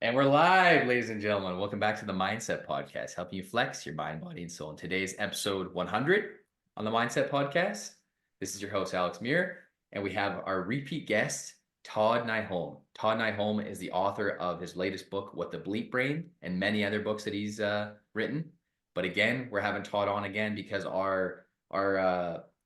And we're live, ladies and gentlemen. Welcome back to the MindCep Podcast, helping you flex your mind, body, and soul. In today's episode 100 on the MindCep Podcast, this is your host, Alex Muir, and we have our repeat guest, Todd Nyholm. Todd Nyholm is the author of his latest book, What the Bleep Brain, and many other books that he's written. But again, we're having Todd on again because our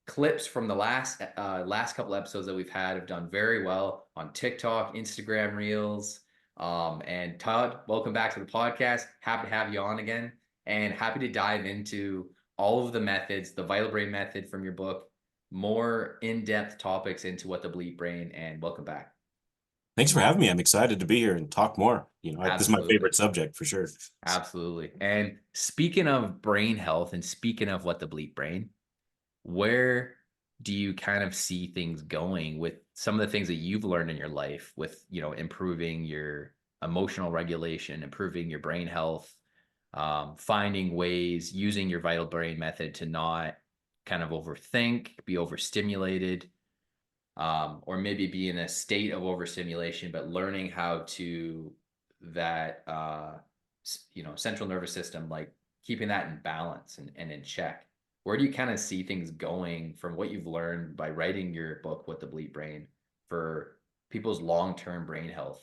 clips from the last couple episodes that we've had have done very well on TikTok, Instagram Reels. And Todd, welcome back to the podcast. Happy to have you on again, and happy to dive into all of the methods, the Vital Brain method from your book, more in-depth topics into what the Bleep Brain, and welcome back. Thanks for having me. I'm excited to be here and talk more. This is my Absolutely. favorite subject for sure. Absolutely. And speaking of brain health and speaking of what the Bleep Brain, where do you kind of see things going with some of the things that you've learned in your life with, improving your emotional regulation, improving your brain health, finding ways using your vital brain method to not kind of overthink, be overstimulated, or maybe be in a state of overstimulation, but learning how to that, central nervous system, like keeping that in balance and in check. Where do you kind of see things going from what you've learned by writing your book, What the Bleep Brain, for people's long-term brain health?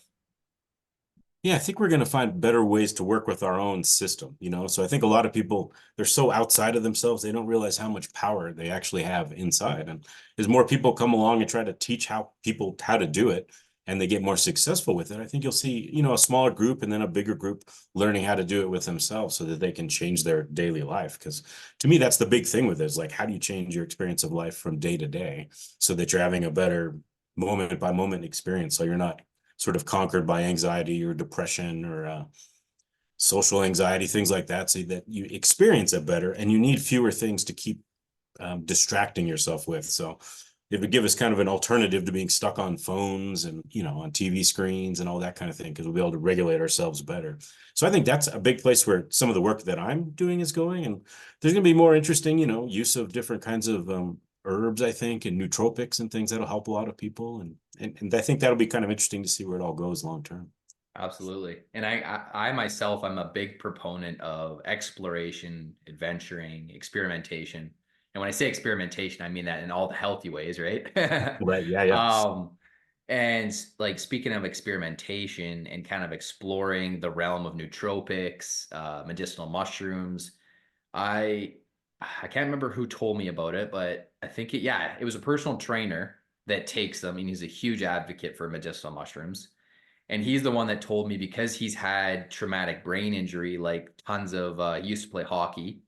Yeah, I think we're going to find better ways to work with our own system, So I think a lot of people, they're so outside of themselves, they don't realize how much power they actually have inside. And as more people come along and try to teach people how to do it, and they get more successful with it, I think you'll see, a smaller group and then a bigger group learning how to do it with themselves so that they can change their daily life. Because to me, that's the big thing with it, is like, how do you change your experience of life from day to day so that you're having a better moment by moment experience, so you're not sort of conquered by anxiety or depression or social anxiety, things like that, so that you experience it better and you need fewer things to keep distracting yourself with. So it would give us kind of an alternative to being stuck on phones and, on TV screens and all that kind of thing, because we'll be able to regulate ourselves better. So I think that's a big place where some of the work that I'm doing is going. And there's going to be more interesting, use of different kinds of herbs, I think, and nootropics and things that'll help a lot of people. And I think that'll be kind of interesting to see where it all goes long term. Absolutely. And I myself, I'm a big proponent of exploration, adventuring, experimentation. And when I say experimentation, I mean that in all the healthy ways, right? Right. Yeah. Yeah. um, and like speaking of experimentation and kind of exploring the realm of nootropics, medicinal mushrooms, I I can't remember who told me about it, but I think it was a personal trainer that takes them, and he's a huge advocate for medicinal mushrooms. And he's the one that told me, because he's had traumatic brain injury, like tons of he used to play hockey,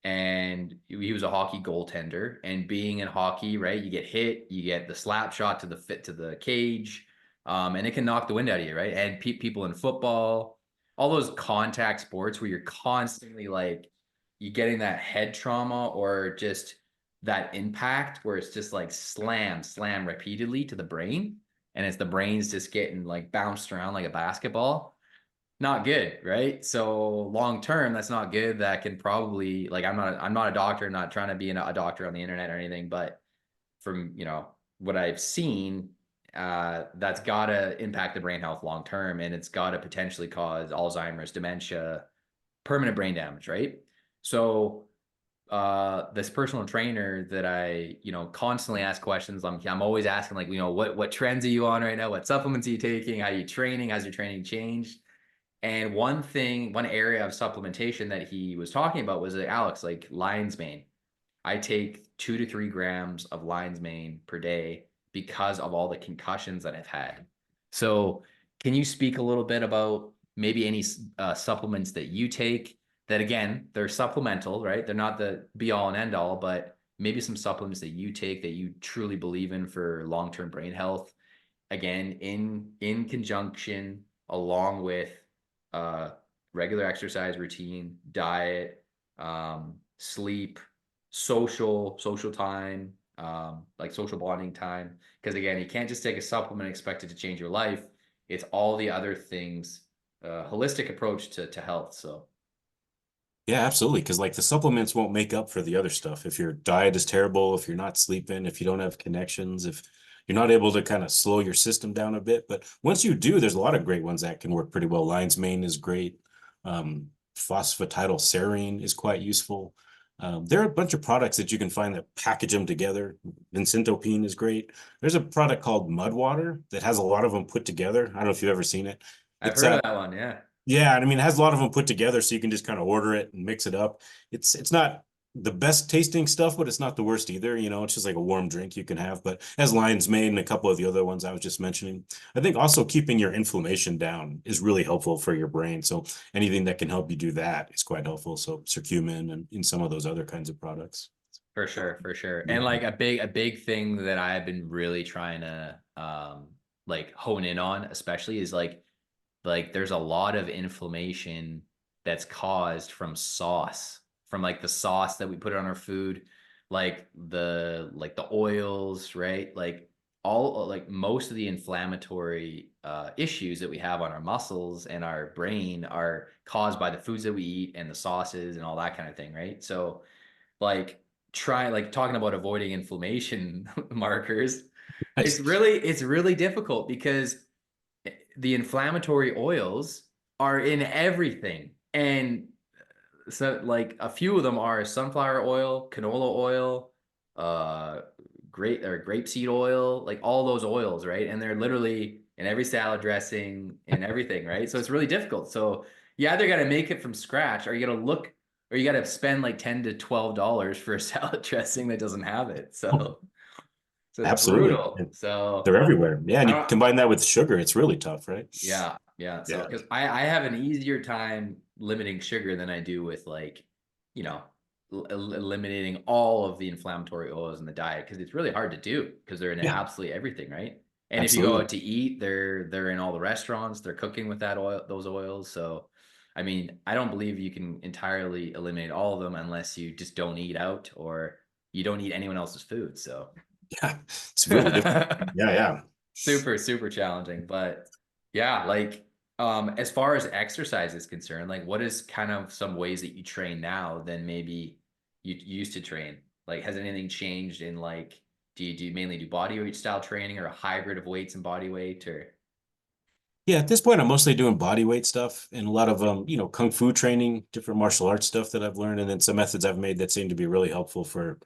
and he was a hockey goaltender. And being in hockey, right, you get hit, you get the slap shot to the cage, and it can knock the wind out of you, right? And people in football, all those contact sports where you're constantly like you getting that head trauma or just that impact where it's just like slam repeatedly to the brain, and it's the brain's just getting like bounced around like a basketball. Not good, right? So long term, that's not good. That can probably, like, I'm not a doctor, not trying to be a doctor on the internet or anything, but from what I've seen, that's gotta impact the brain health long term, and it's gotta potentially cause Alzheimer's, dementia, permanent brain damage, right? So this personal trainer that I, constantly ask questions. I'm always asking, like, what trends are you on right now? What supplements are you taking? How are you training? How's your training changed? And one area of supplementation that he was talking about was, like, Alex, like lion's mane. I take 2 to 3 grams of lion's mane per day because of all the concussions that I've had. So, can you speak a little bit about maybe any supplements that you take that, again, they're supplemental, right? They're not the be all and end all, but maybe some supplements that you take that you truly believe in for long-term brain health, again, in conjunction along with uh, regular exercise routine, diet, sleep, social time, like social bonding time. Because again, you can't just take a supplement and expect it to change your life. It's all the other things, holistic approach to health. So Yeah, absolutely. Because like the supplements won't make up for the other stuff. If your diet is terrible, if you're not sleeping, if you don't have connections, if you're not able to kind of slow your system down a bit. But once you do, there's a lot of great ones that can work pretty well. Lion's mane is great. Phosphatidylserine is quite useful. There are a bunch of products that you can find that package them together. Vincentopine is great. There's a product called Mud Water that has a lot of them put together. I don't know if you've ever seen it. I've It's heard of that one. Yeah. yeah, I mean, it has a lot of them put together, so you can just kind of order it and mix it up. It's not the best tasting stuff, but it's not the worst either. It's just like a warm drink you can have. But as Lion's Mane and a couple of the other ones I was just mentioning, I think also keeping your inflammation down is really helpful for your brain. So anything that can help you do that is quite helpful. So curcumin and in some of those other kinds of products. For sure, for sure. And Yeah. like a big thing that I've been really trying to like hone in on, especially, is like there's a lot of inflammation that's caused from sauce, from like the sauce that we put on our food, like the oils, right? Like all, like most of the inflammatory issues that we have on our muscles and our brain are caused by the foods that we eat and the sauces and all that kind of thing, right? So like talking about avoiding inflammation markers, Nice. it's really difficult because the inflammatory oils are in everything. And so like a few of them are sunflower oil, canola oil, uh grapeseed oil, like all those oils, right? And they're literally in every salad dressing and everything, right? So it's really difficult. So you either got to make it from scratch, or you got to look, or you got to spend like $10 to $12 for a salad dressing that doesn't have it. So it's Absolutely. brutal. So They're everywhere. Yeah, and I you don't. combine that with sugar, it's really tough, right? Yeah, yeah. So Yeah. because I have an easier time limiting sugar than I do with like, you know, eliminating all of the inflammatory oils in the diet, because it's really hard to do because they're in Yeah, absolutely everything, right? And if you go absolutely. out to eat, they're in all the restaurants, they're cooking with those oils. So I mean, I don't believe you can entirely eliminate all of them unless you just don't eat out or you don't eat anyone else's food. So Yeah, it's really difficult. Yeah, yeah. super, super challenging. But yeah, like as far as exercise is concerned, like what is kind of some ways that you train now than maybe you used to train? Like has anything changed in like, do you mainly do body weight style training or a hybrid of weights and body weight, or Yeah, at this point, I'm mostly doing body weight stuff and a lot of kung fu training, different martial arts stuff that I've learned, and then some methods I've made that seem to be really helpful for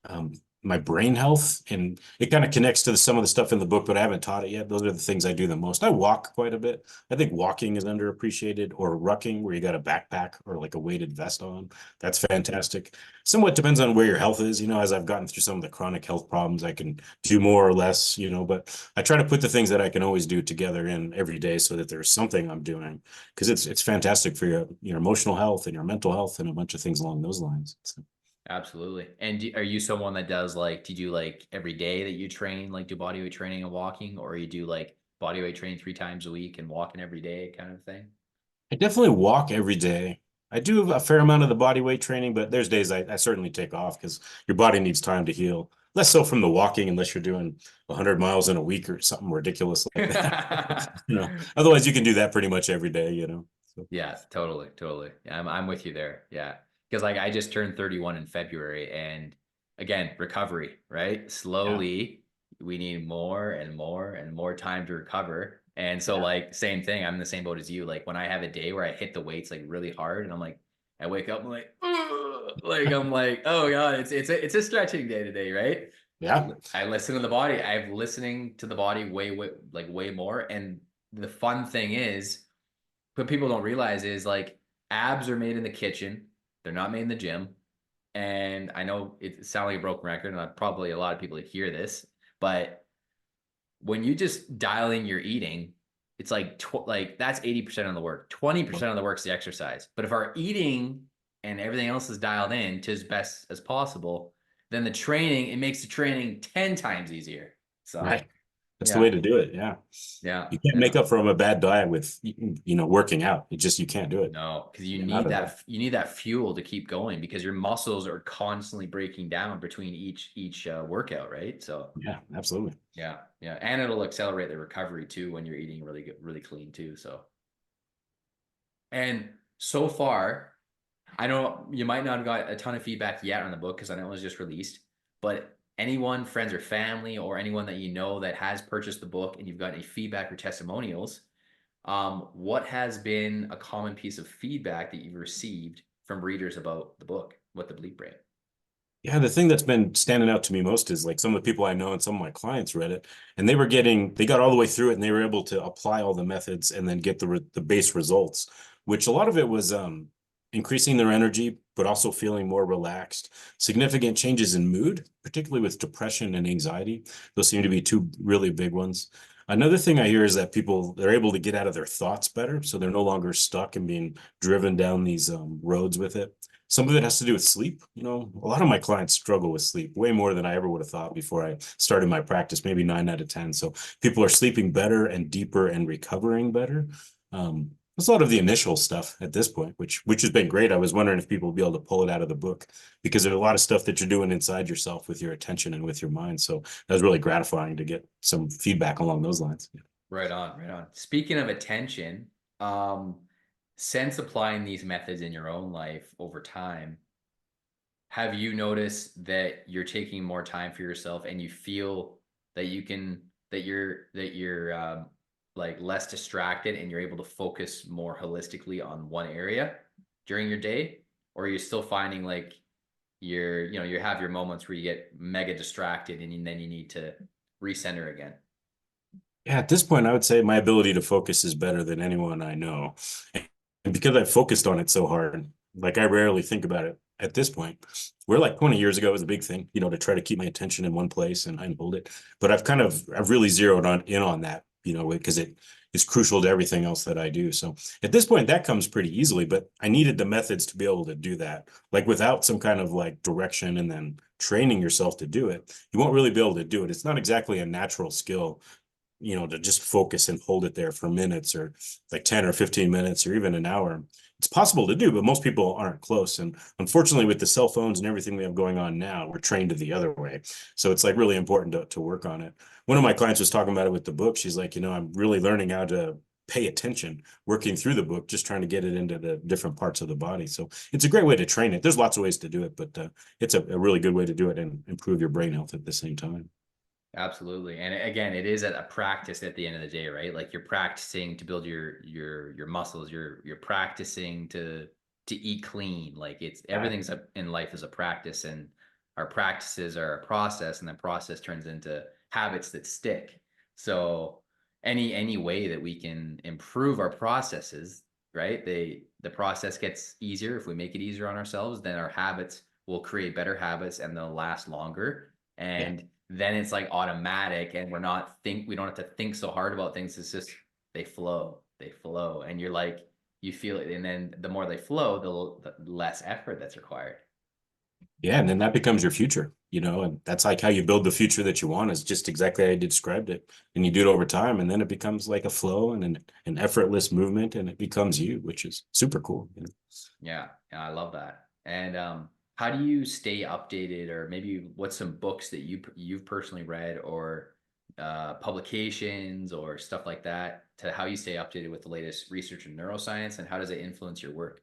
um, my brain health. And it kind of connects to some of the stuff in the book, but I haven't taught it yet. Those are the things I do the most. I walk quite a bit. I think walking is underappreciated, or rucking, where you got a backpack or like a weighted vest on. That's fantastic. Somewhat depends on where your health is. As I've gotten through some of the chronic health problems, I can do more or less, but I try to put the things that I can always do together in every day so that there's something I'm doing, because it's fantastic for your emotional health and your mental health and a bunch of things along those lines. So. absolutely. And are you someone that does like, do you do like every day that you train, like do body weight training and walking, or you do like body weight training 3 times a week and walking every day kind of thing? I definitely walk every day. I do a fair amount of the body weight training, but there's days I certainly take off because your body needs time to heal. Less so from the walking, unless you're doing 100 miles in a week or something ridiculous like that. Otherwise, you can do that pretty much every day. So, Yeah, totally, totally. Yeah, I'm with you there. Yeah. Because like I just turned 31 in February, and again, recovery, right? yeah, Slowly, we need more and more and more time to recover. And so yeah, like same thing, I'm in the same boat as you. Like when I have a day where I hit the weights like really hard and I'm like, I wake up, I'm like, "Ugh," like I'm like, oh God, it's a stretching day today, right? yeah. I listen to the body. I'm listening to the body way more. And the fun thing is, what people don't realize is like abs are made in the kitchen. They're not made in the gym. And I know it sounds like a broken record, and probably a lot of people hear this, but when you just dial in your eating, it's like like that's 80% of the work. 20% of the work is the exercise. But if our eating and everything else is dialed in to as best as possible, then it makes the training 10 times easier. So Right. That's the yeah, way to do it. Yeah. yeah, You can't yeah. make up from a bad diet with, working out. You can't do it. No, because you Yeah, not need at all. that fuel to keep going, because your muscles are constantly breaking down between each workout, right? So Yeah, absolutely. yeah, yeah, and it'll accelerate the recovery too when you're eating really good, really clean too. So, and so far, I know you might not have got a ton of feedback yet on the book because I know it was just released, but anyone, friends or family, or anyone that you know that has purchased the book and you've got any feedback or testimonials, what has been a common piece of feedback that you've received from readers about the book, What the Bleep Brain? Yeah, the thing that's been standing out to me most is like some of the people I know and some of my clients read it, and they got all the way through it, and they were able to apply all the methods and then get the base results, which a lot of it was increasing their energy, but also feeling more relaxed. Significant changes in mood, particularly with depression and anxiety. Those seem to be two really big ones. Another thing I hear is that they're able to get out of their thoughts better, so they're no longer stuck and being driven down these roads with it. Some of it has to do with sleep. You know, a lot of my clients struggle with sleep way more than I ever would have thought before I started my practice, maybe 9 out of 10. So people are sleeping better and deeper and recovering better. That's a lot of the initial stuff at this point, which has been great. I was wondering if people will be able to pull it out of the book because there's a lot of stuff that you're doing inside yourself with your attention and with your mind. So that was really gratifying to get some feedback along those lines. Right on, right on. Speaking of attention, since applying these methods in your own life over time, have you noticed that you're taking more time for yourself and you feel that you're like less distracted and you're able to focus more holistically on one area during your day? Or are you still finding like you have your moments where you get mega distracted and then you need to recenter again? Yeah, at this point, I would say my ability to focus is better than anyone I know. And because I've focused on it so hard, like I rarely think about it at this point. Where like 20 years ago, it was a big thing, to try to keep my attention in one place and hold it. But I've really zeroed in on that, because it is crucial to everything else that I do. So at this point, that comes pretty easily, but I needed the methods to be able to do that. Like without some kind of like direction and then training yourself to do it, you won't really be able to do it. It's not exactly a natural skill, to just focus and hold it there for minutes or like 10 or 15 minutes or even an hour. It's possible to do, but most people aren't close. And unfortunately, with the cell phones and everything we have going on now, we're trained to the other way. So it's like really important to work on it. One of my clients was talking about it with the book. She's like, I'm really learning how to pay attention working through the book, just trying to get it into the different parts of the body. So it's a great way to train it. There's lots of ways to do it, but it's a really good way to do it and improve your brain health at the same time. Absolutely. And again, it is a practice at the end of the day, right? Like you're practicing to build your muscles, you're practicing to eat clean. Like it's everything's in life is a practice, and our practices are a process, and the process turns into habits that stick. So any way that we can improve our processes, right? The process gets easier. If we make it easier on ourselves, then our habits will create better habits and they'll last longer. Yeah. And then it's like automatic, and we don't have to think so hard about things. It's just they flow, and you're like you feel it, and then the more they flow, the less effort that's required. Yeah, and then that becomes your future, and that's like how you build the future that you want is just exactly how you described it. And you do it over time, and then it becomes like a flow and an effortless movement, and it becomes you, which is super cool. Yeah, I love that. And how do you stay updated, or maybe what's some books that you've personally read, or publications or stuff like that, to how you stay updated with the latest research in neuroscience, and how does it influence your work?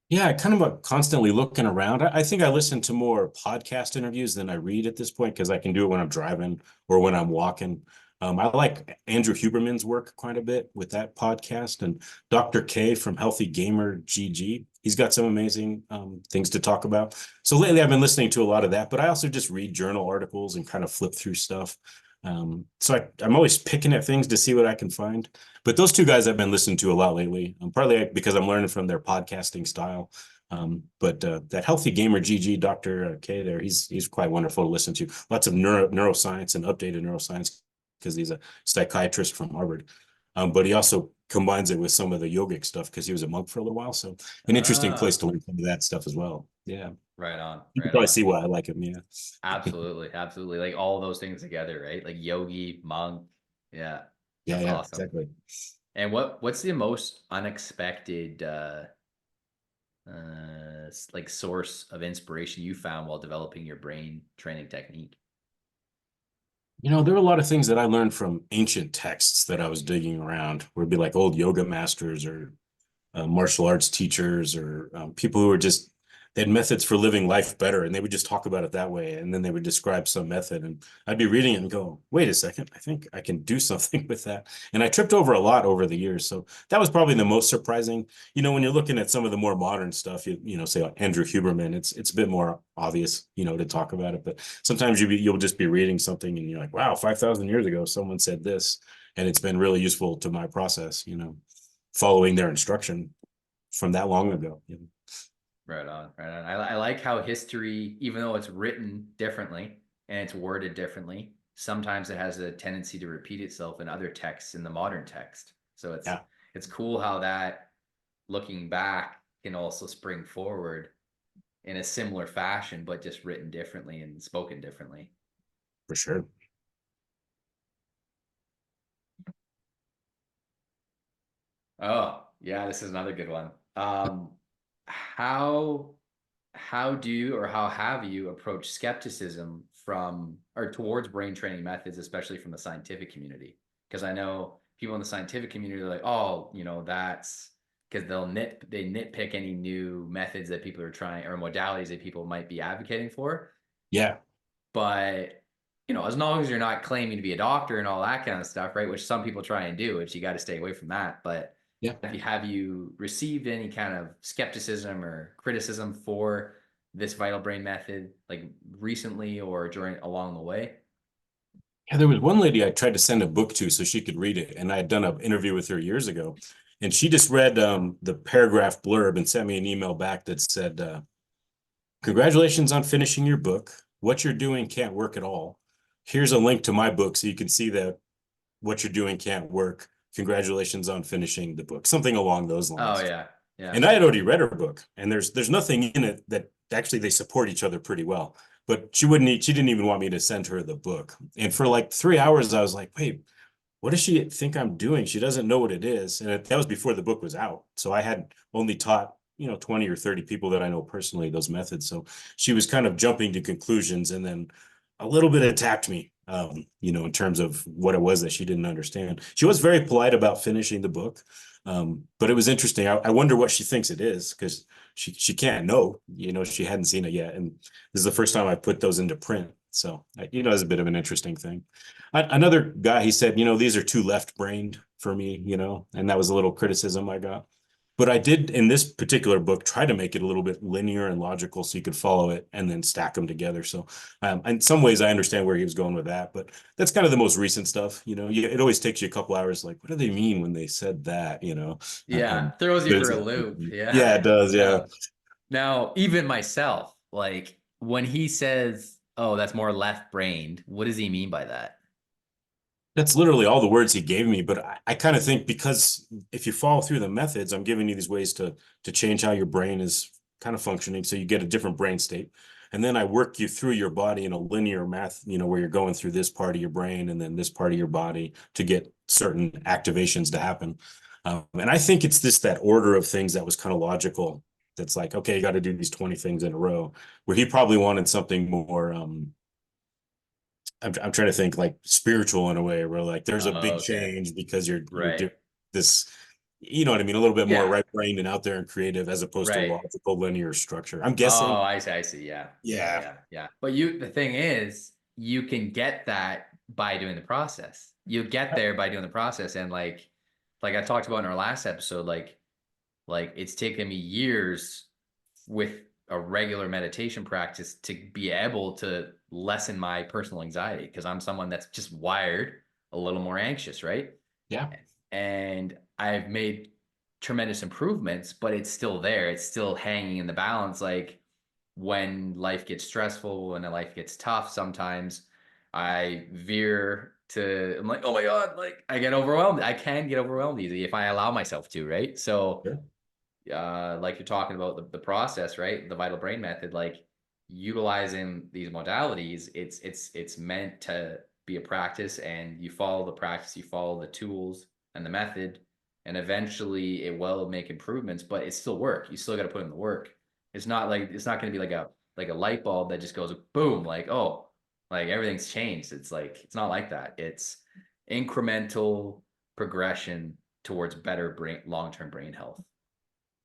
Yeah, kind of constantly looking around. I think I listen to more podcast interviews than I read at this point because I can do it when I'm driving or when I'm walking. I like Andrew Huberman's work quite a bit with that podcast, and Dr. K from Healthy Gamer GG. He's got some amazing things to talk about. So lately I've been listening to a lot of that, but I also just read journal articles and kind of flip through stuff. So I'm always picking at things to see what I can find. But those two guys I've been listening to a lot lately, partly because I'm learning from their podcasting style. But that Healthy Gamer GG, Dr. K there, he's quite wonderful to listen to. Lots of neuroscience and updated neuroscience because he's a psychiatrist from Harvard. But he also combines it with some of the yogic stuff because he was a monk for a little while. So an interesting place Ah, to learn some of that stuff as well. Yeah. right on, You can right probably on. see why I like him. Yeah. Absolutely, absolutely. Like all those things together, right? Like yogi, monk. Yeah, Yeah, that's yeah, awesome. exactly. And what's the most unexpected like source of inspiration you found while developing your brain training technique? There are a lot of things that I learned from ancient texts that I was digging around, where it'd be like old yoga masters or martial arts teachers or people who were just they had methods for living life better, and they would just talk about it that way, and then they would describe some method, and I'd be reading it and go, wait a second, I think I can do something with that. And I tripped over a lot over the years, so that was probably the most surprising. When you're looking at some of the more modern stuff, say like Andrew Huberman, it's a bit more obvious, to talk about it. But sometimes you'll just be reading something and you're like, wow, 5,000 years ago someone said this, and it's been really useful to my process, following their instruction from that long ago. Right on, right on. I like how history, even though it's written differently and it's worded differently, sometimes it has a tendency to repeat itself in other texts in the modern text. So Yeah, it's cool how that, looking back, can also spring forward in a similar fashion, but just written differently and spoken differently. for sure. Oh, yeah, this is another good one. How how have you approached skepticism from or towards brain training methods, especially from the scientific community? Because I know people in the scientific community are like, oh, that's because they nitpick any new methods that people are trying or modalities that people might be advocating for. Yeah. But as long as you're not claiming to be a doctor and all that kind of stuff, right? Which some people try and do, which you got to stay away from that. But Yeah. have you received any kind of skepticism or criticism for this vital brain method, like recently or along the way? Yeah, there was one lady I tried to send a book to so she could read it, and I had done an interview with her years ago, and she just read the paragraph blurb and sent me an email back that said, "Congratulations on finishing your book. What you're doing can't work at all. Here's a link to my book so you can see that what you're doing can't work. Congratulations on finishing the book." Something along those Oh lines. yeah, yeah, And I had already read her book, and there's nothing in it that actually they support each other pretty well. But she didn't even want me to send her the book. And for like 3 hours, I was like, wait, what does she think I'm doing? She doesn't know what it is. And that was before the book was out. So I had only taught, 20 or 30 people that I know personally those methods. So she was kind of jumping to conclusions and then a little bit attacked me, in terms of what it was that she didn't understand. She was very polite about finishing the book. But it was interesting. I wonder what she thinks it is, because she can't know, she hadn't seen it yet. And this is the first time I put those into print. So, it's a bit of an interesting thing. Another guy, he said, these are too left-brained for me, and that was a little criticism I got. But I did, in this particular book, try to make it a little bit linear and logical so you could follow it and then stack them together. So in some ways, I understand where he was going with that, but that's kind of the most recent stuff. It always takes you a couple hours, like, what do they mean when they said that, yeah. Throws you for there's, a loop. Yeah. yeah, it does. Yeah. Now, even myself, like when he says, "Oh, that's more left-brained," what does he mean by that? That's literally all the words he gave me, but I kind of think, because if you follow through the methods, I'm giving you these ways to change how your brain is kind of functioning, so you get a different brain state. And then I work you through your body in a linear math, where you're going through this part of your brain and then this part of your body to get certain activations to happen. And I think it's that order of things that was kind of logical. That's like, okay, you got to do these 20 things in a row, where he probably wanted something more, I'm trying to think like spiritual in a way, where like there's a big Okay. change because you're Right. doing this, what I mean? A little bit more Yeah. right brained and out there and creative, as opposed to Right. logical linear structure. I'm Oh, guessing. I see. I see. Yeah. Yeah. Yeah. Yeah. Yeah. But the thing is, you can get that by doing the process. You get there by doing the process. And like I talked about in our last episode, like it's taken me years with a regular meditation practice to be able to lessen my personal anxiety, because I'm someone that's just wired a little more anxious, right? Yeah. And I've made tremendous improvements, but it's still there. It's still hanging in the balance. Like when life gets stressful, when life gets tough, sometimes I veer to, I'm like, oh my God, like I get overwhelmed. I can get overwhelmed easily if I allow myself to, right? So Sure. like you're talking about the process, right? The vital brain method, like utilizing these modalities, it's meant to be a practice, and you follow the practice, you follow the tools and the method, and eventually it will make improvements, but it's still work. You still got to put in the work. It's not going to be like a light bulb that just goes boom, like, oh, like everything's changed. It's like, it's not like that. It's incremental progression towards better brain, long-term brain health.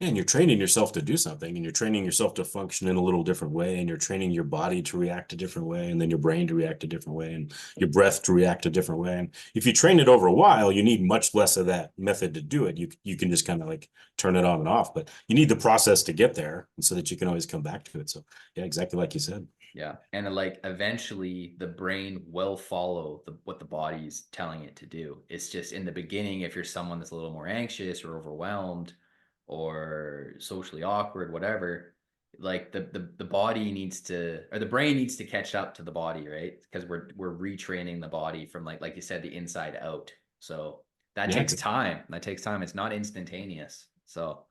And you're training yourself to do something, and you're training yourself to function in a little different way, and you're training your body to react a different way, and then your brain to react a different way, and your breath to react a different way. And if you train it over a while, you need much less of that method to do it. You can just kind of like turn it on and off, but you need the process to get there, and so that you can always come back to it. So yeah, exactly like you said. Yeah. And like eventually the brain will follow what the body's telling it to do. It's just in the beginning, if you're someone that's a little more anxious or overwhelmed or socially awkward, whatever, like the body needs to, or the brain needs to catch up to the body, right? Because we're retraining the body from like you said, the inside out. So that Yeah. takes time. That takes time. It's not instantaneous. So,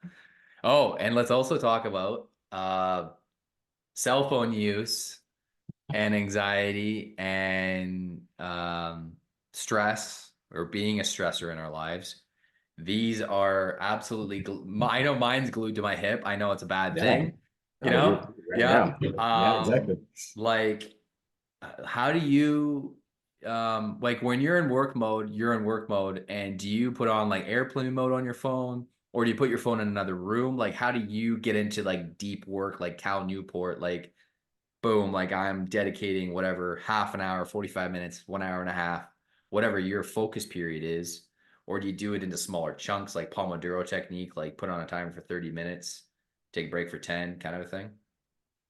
oh, and let's also talk about cell phone use and anxiety and stress, or being a stressor in our lives. These are absolutely, I know mine's glued to my hip. I know it's a bad Yeah. thing, you Oh, you're know? right Yeah. now. Yeah, exactly. Like, how do you, like when you're in work mode, and do you put on like airplane mode on your phone, or do you put your phone in another room? Like, how do you get into like deep work, like Cal Newport, like boom, like I'm dedicating whatever, half an hour, 45 minutes, 1 hour and a half, whatever your focus period is? Or do you do it into smaller chunks, like Pomodoro technique, like put on a timer for 30 minutes, take a break for 10, kind of a thing?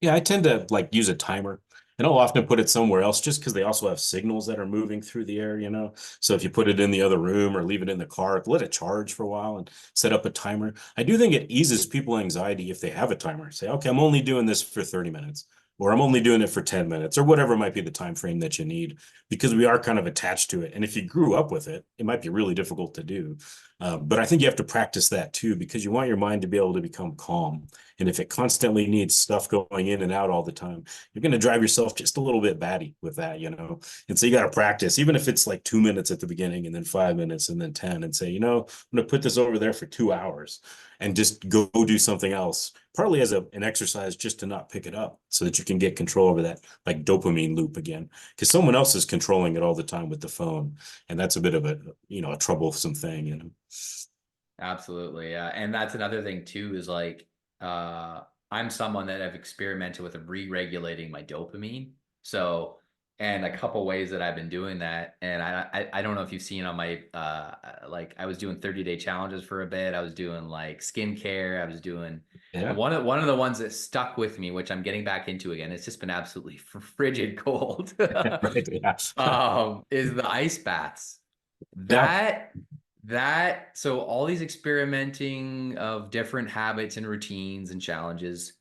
Yeah, I tend to like use a timer, and I'll often put it somewhere else just because they also have signals that are moving through the air, you know. So if you put it in the other room or leave it in the car, let it charge for a while and set up a timer. I do think it eases people anxiety if they have a timer. Say, okay, I'm only doing this for 30 minutes, or I'm only doing it for 10 minutes, or whatever might be the time frame that you need, because we are kind of attached to it. And if you grew up with it, it might be really difficult to do. But I think you have to practice that too, because you want your mind to be able to become calm. And if it constantly needs stuff going in and out all the time, you're going to drive yourself just a little bit batty with that, you know? And so you got to practice, even if it's like 2 minutes at the beginning and then 5 minutes and then 10, and say, you know, I'm going to put this over there for 2 hours and just go do something else, partly as an exercise just to not pick it up so that you can get control over that like dopamine loop again, because someone else is controlling it all the time with the phone. And that's a bit of a, you know, a troublesome thing, you know? Absolutely. Yeah. And that's another thing too, is like, uh, I'm someone that have experimented with re-regulating my dopamine. So, and a couple ways that I've been doing that. And I don't know if you've seen on my, like I was doing 30-day challenges for a bit. I was doing like skincare. I was doing, and Yeah. one of the ones that stuck with me, which I'm getting back into again, it's just been absolutely frigid cold, Right. Yeah. is the ice baths. Yeah. So all these experimenting of different habits and routines and challenges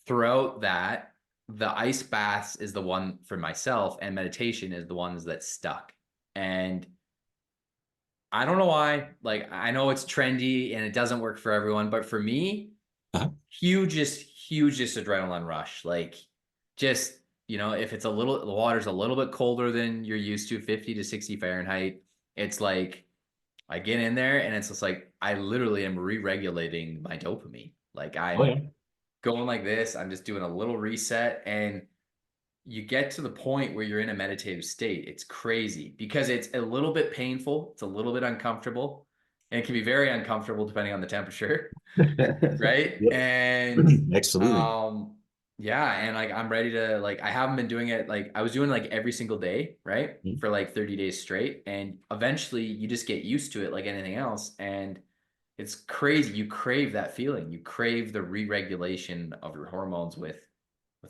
throughout that, the ice baths is the one for myself, and meditation is the ones that stuck. And I don't know why, like I know it's trendy and it doesn't work for everyone, but for me, Uh-huh. hugest adrenaline rush. Like, just, if it's the water's a little bit colder than you're used to, 50 to 60 Fahrenheit, it's like I get in there and it's just like I literally am re-regulating my dopamine. Like, Oh, I'm yeah. going like this, I'm just doing a little reset, and you get to the point where you're in a meditative state. It's crazy because it's a little bit painful, it's a little bit uncomfortable, and it can be very uncomfortable depending on the temperature, right? Yep. And Absolutely. um yeah, and like I'm ready to, like, I haven't been doing it, like I was doing like every single day, right? For like 30 days straight, and eventually you just get used to it like anything else, and it's crazy. You crave that feeling. You crave the re-regulation of your hormones with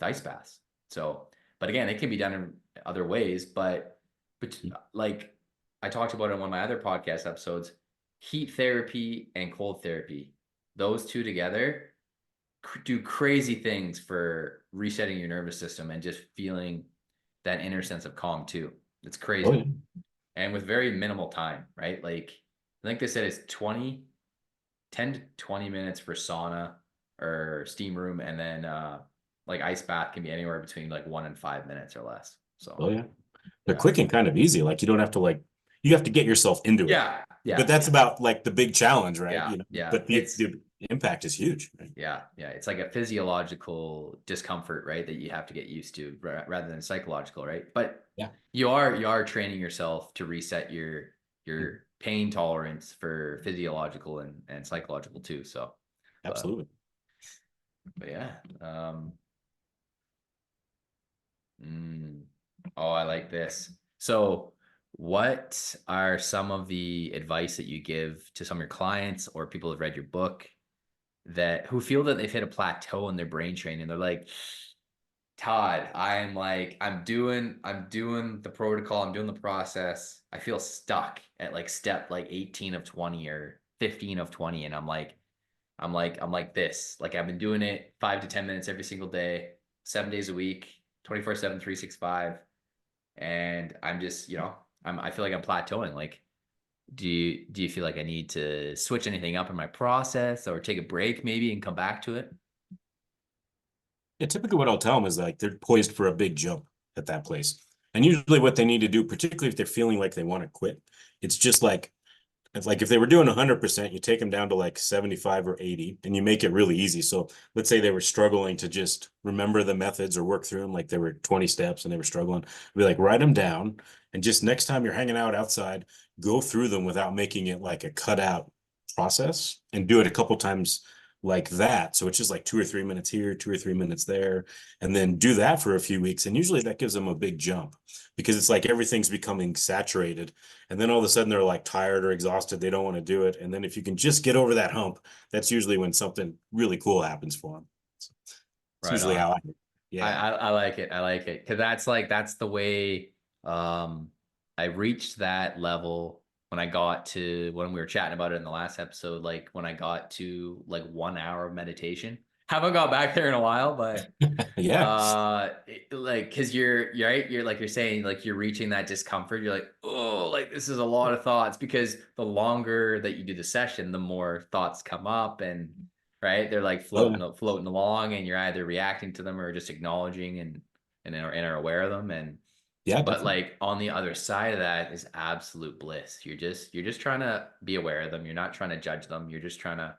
ice baths. So, but again, it can be done in other ways, but like I talked about in one of my other podcast episodes, heat therapy and cold therapy, those two together do crazy things for resetting your nervous system and just feeling that inner sense of calm too. It's Oh, crazy. yeah. And with very minimal time, right? Like I think they said it's 10 to 20 minutes for sauna or steam room, and then like ice bath can be anywhere between like 1 and 5 minutes or less. So Oh, yeah. They're yeah. quick and kind of easy. Like you don't have to like, you have to get yourself into it. Yeah. But Yeah. that's about like the big challenge, right? Yeah. You know, Yeah. but the impact is huge, right? Yeah. It's like a physiological discomfort, right? That you have to get used to rather than psychological, right? But Yeah. you are training yourself to reset your pain tolerance for physiological and psychological too. So Absolutely. But yeah. Mm, oh, I like this. So, what are some of the advice that you give to some of your clients or people who've read your book that who feel that they've hit a plateau in their brain training? They're like, Todd, I'm doing the protocol, I'm doing the process. I feel stuck at like step like 18 of 20 or 15 of 20. And I'm like this. Like I've been doing it 5 to 10 minutes every single day, 7 days a week, 24/7, 365. And I'm just, I feel like I'm plateauing. Like, do you feel like I need to switch anything up in my process or take a break maybe and come back to it? Yeah, typically what I'll tell them is like they're poised for a big jump at that place. And usually what they need to do, particularly if they're feeling like they want to quit, it's just like it's like if they were doing 100%, you take them down to like 75 or 80 and you make it really easy. So let's say they were struggling to just remember the methods or work through them, like there were 20 steps and they were struggling. Be like, write them down. And just next time you're hanging out outside, go through them without making it like a cutout process and do it a couple times like that. So it's just like 2 or 3 minutes here, 2 or 3 minutes there, and then do that for a few weeks. And usually that gives them a big jump because it's like everything's becoming saturated. And then all of a sudden they're like tired or exhausted. They don't want to do it. And then if you can just get over that hump, that's usually when something really cool happens for them. So it's Right usually on. how I, I, yeah. I, I like it. I like it. Cause that's the way um I reached that level when I got to when we were chatting about it in the last episode, like when I got to like 1 hour of meditation. Haven't got back there in a while, but Yeah. like because you're right, you're like you're saying, like you're reaching that discomfort. You're like, oh, like this is a lot of thoughts because the longer that you do the session, the more thoughts come up and right? They're like Oh, yeah. floating along, and you're either reacting to them or just acknowledging and are aware of them. And Yeah, but definitely. like on the other side of that is absolute bliss. You're just trying to be aware of them. You're not trying to judge them. You're just trying to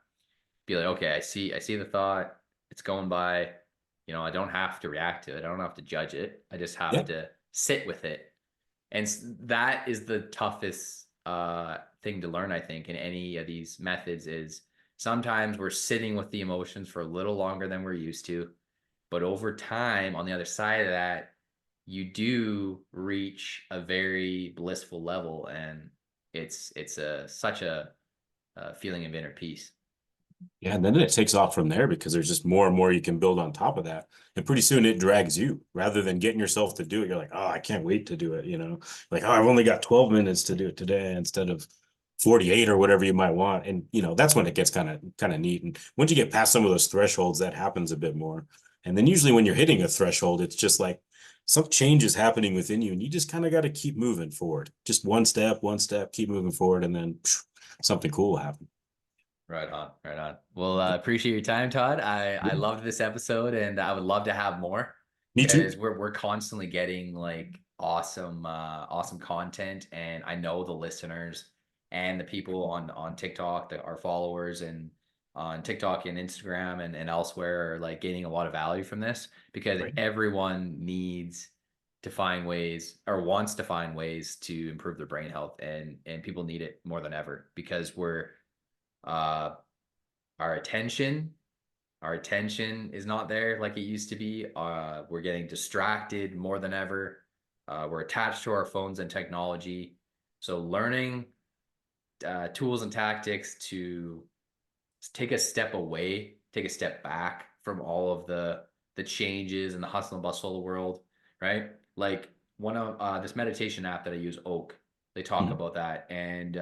be like, okay, I see the thought. It's going by. I don't have to react to it. I don't have to judge it. I just have Yeah. to sit with it. And that is the toughest thing to learn, I think, in any of these methods is sometimes we're sitting with the emotions for a little longer than we're used to. But over time, on the other side of that, you do reach a very blissful level, and it's such a feeling of inner peace. Yeah, and then it takes off from there because there's just more and more you can build on top of that. And pretty soon it drags you rather than getting yourself to do it. You're like, oh, I can't wait to do it, Like, oh, I've only got 12 minutes to do it today instead of 48 or whatever you might want. And that's when it gets kind of neat. And once you get past some of those thresholds, that happens a bit more. And then usually when you're hitting a threshold, it's just like some change is happening within you, and you just kind of got to keep moving forward. Just one step, keep moving forward, and then something cool will happen. Right on, right on. Well, appreciate your time, Todd. I Yeah. loved this episode, and I would love to have more Me too. because we're constantly getting like awesome content, and I know the listeners and the people on TikTok that are followers and on TikTok and Instagram and elsewhere are like gaining a lot of value from this because Right. everyone needs to find ways or wants to find ways to improve their brain health, and people need it more than ever because we're uh our attention our attention is not there like it used to be. We're getting distracted more than ever. We're attached to our phones and technology, so learning tools and tactics to take a step away, take a step back from all of the changes and the hustle and bustle of the world, right? Like one of this meditation app that I use, Oak, they talk Mhm. about that. And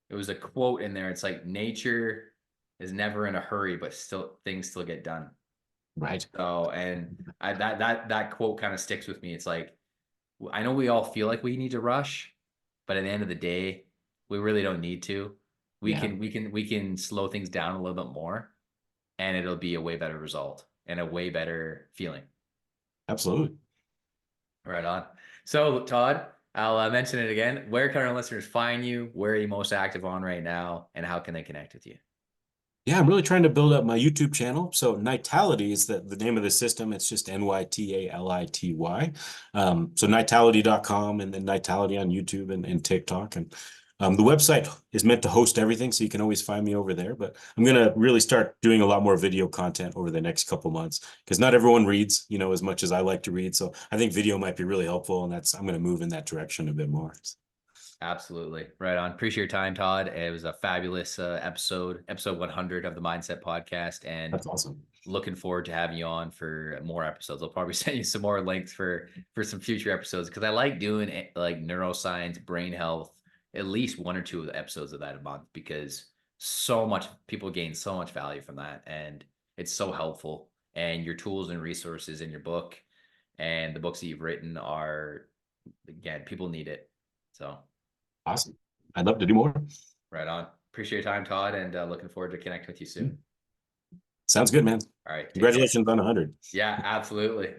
it was a quote in there. It's like nature is never in a hurry, but still things still get done. Right. So, and that quote kind of sticks with me. It's like I know we all feel like we need to rush, but at the end of the day, we really don't need to. Yeah, We can slow things down a little bit more, and it'll be a way better result and a way better feeling. absolutely. Right on. So, Todd, I'll mention it again. Where can our listeners find you? Where are you most active on right now? And how can they connect with you? Yeah, I'm really trying to build up my YouTube channel. So Nitality is the name of the system. It's just Nytality. So nitality.com and then Nitality on YouTube and TikTok. And The website is meant to host everything, so you can always find me over there. But I'm gonna really start doing a lot more video content over the next couple months because not everyone reads, as much as I like to read. So I think video might be really helpful, and I'm gonna move in that direction a bit more. Absolutely. Right on. Appreciate your time, Todd. It was a fabulous episode 100 of the MindCep Podcast, and That's awesome. looking forward to having you on for more episodes. I'll probably send you some more links for some future episodes because I like doing like neuroscience, brain health, at least one or two of the episodes of that a month because so much people gain so much value from that, and it's so helpful. And your tools and resources in your book and the books that you've written are, again, people need it. So Awesome. I'd love to do more. right on. Appreciate your time, Todd, and looking forward to connecting with you soon. Sounds good, man. All right. Congratulations on 100. Yeah, absolutely.